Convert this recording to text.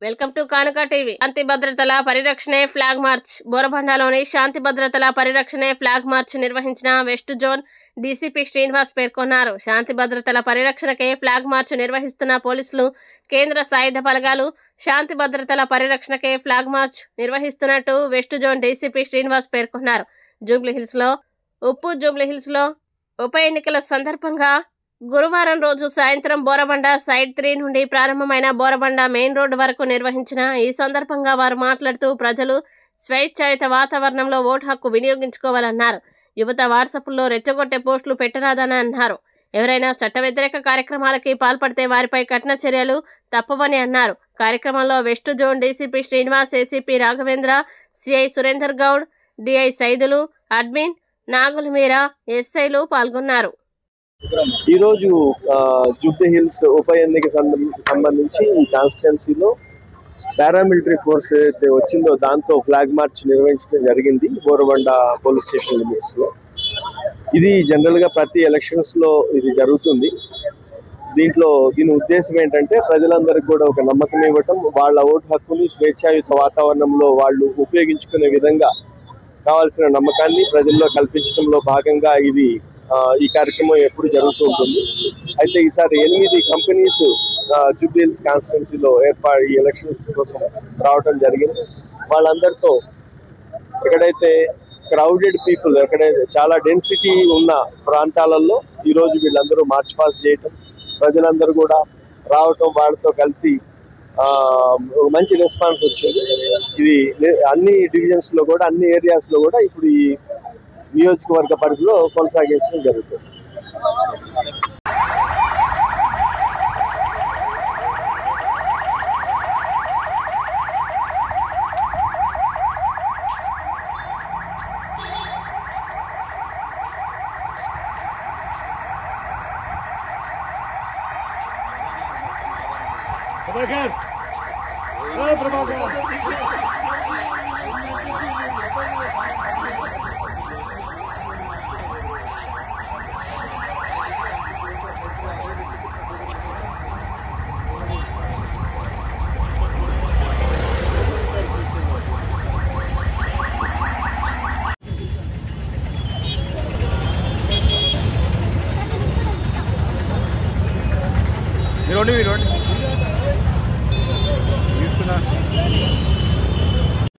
Welcome to కానుక TV. శాంతి భద్రతల పరిరక్షణే flag March. బోరబండలోని శాంతి భద్రతల పరిరక్షణే ఫ్లాగ్ మార్చ్ నిర్వహించిన వెస్ట్ జోన్ డీసీపీ శ్రీనివాస్ పేర్కొన్నారు. శాంతి భద్రతల పరిరక్షణకే ఫ్లాగ్ మార్చ్ నిర్వహిస్తున్న పోలీసులు, కేంద్ర సాయుధ బలగాలు శాంతి భద్రతల పరిరక్షణకే ఫ్లాగ్ మార్చ్ నిర్వహిస్తున్నట్టు వెస్ట్ జోన్ డీసీపీ శ్రీనివాస్ పేర్కొన్నారు. జూబ్లీహిల్స్లో ఉప ఎన్నికల సందర్భంగా గురువారం రోజు సాయంత్రం బోరబండ సైడ్ 3 నుండి ప్రారంభమైన బోరబండ మెయిన్ రోడ్డు వరకు నిర్వహించిన ఈ సందర్భంగా వారు మాట్లాడుతూ ప్రజలు స్వేచ్ఛాయుత వాతావరణంలో ఓటు హక్కు వినియోగించుకోవాలన్నారు. యువత వాట్సాప్లో రెచ్చగొట్టే పోస్టులు పెట్టరాదని అన్నారు. ఎవరైనా చట్ట వ్యతిరేక కార్యక్రమాలకి పాల్పడితే వారిపై కఠిన చర్యలు తప్పవని అన్నారు. కార్యక్రమంలో west zone DCP Srinivas, ACP Raghavendra, CI Surender Goud, DI Saidulu, admin Nagula Meera, ఎస్ఐలు పాల్గొన్నారు. ఈరోజు జూబ్లీహిల్స్ ఉప ఎన్నిక సంబంధించి ఈ కాన్స్టిట్యున్సీలో పారామిలిటరీ ఫోర్స్ ఏదైతే వచ్చిందో దాంతో ఫ్లాగ్ మార్చ్ నిర్వహించడం జరిగింది బోరబండ పోలీస్ స్టేషన్ లిమిట్స్ లో. ఇది జనరల్ గా ప్రతి ఎలక్షన్స్ లో ఇది జరుగుతుంది. దీని ఉద్దేశం ఏంటంటే ప్రజలందరికీ కూడా ఒక నమ్మకం ఇవ్వటం, వాళ్ళ ఓటు హక్కుని స్వేచ్ఛాయుత వాతావరణంలో వాళ్ళు ఉపయోగించుకునే విధంగా కావాల్సిన నమ్మకాన్ని ప్రజల్లో కల్పించడంలో భాగంగా ఈ కార్యక్రమం ఎప్పుడు జరుగుతూ ఉంటుంది. అయితే ఈసారి 8 కంపెనీస్ జూబ్లీహిల్స్ కాన్స్టిట్యున్సీలో ఈ ఎలక్షన్స్ కోసం రావడం జరిగింది. వాళ్ళందరితో ఎక్కడైతే క్రౌడెడ్ పీపుల్, ఎక్కడైతే చాలా డెన్సిటీ ఉన్న ప్రాంతాలలో ఈరోజు వీళ్ళందరూ మార్చ్ పాస్ట్ చేయటం, ప్రజలందరూ కూడా రావటం, వాళ్ళతో కలిసి మంచి రెస్పాన్స్ వచ్చింది. ఇది అన్ని డివిజన్స్ లో కూడా, అన్ని ఏరియాస్ లో కూడా ఇప్పుడు ఈ నియోజకవర్గ పరిధిలో కొనసాగించడం జరుగుతుంది. We don't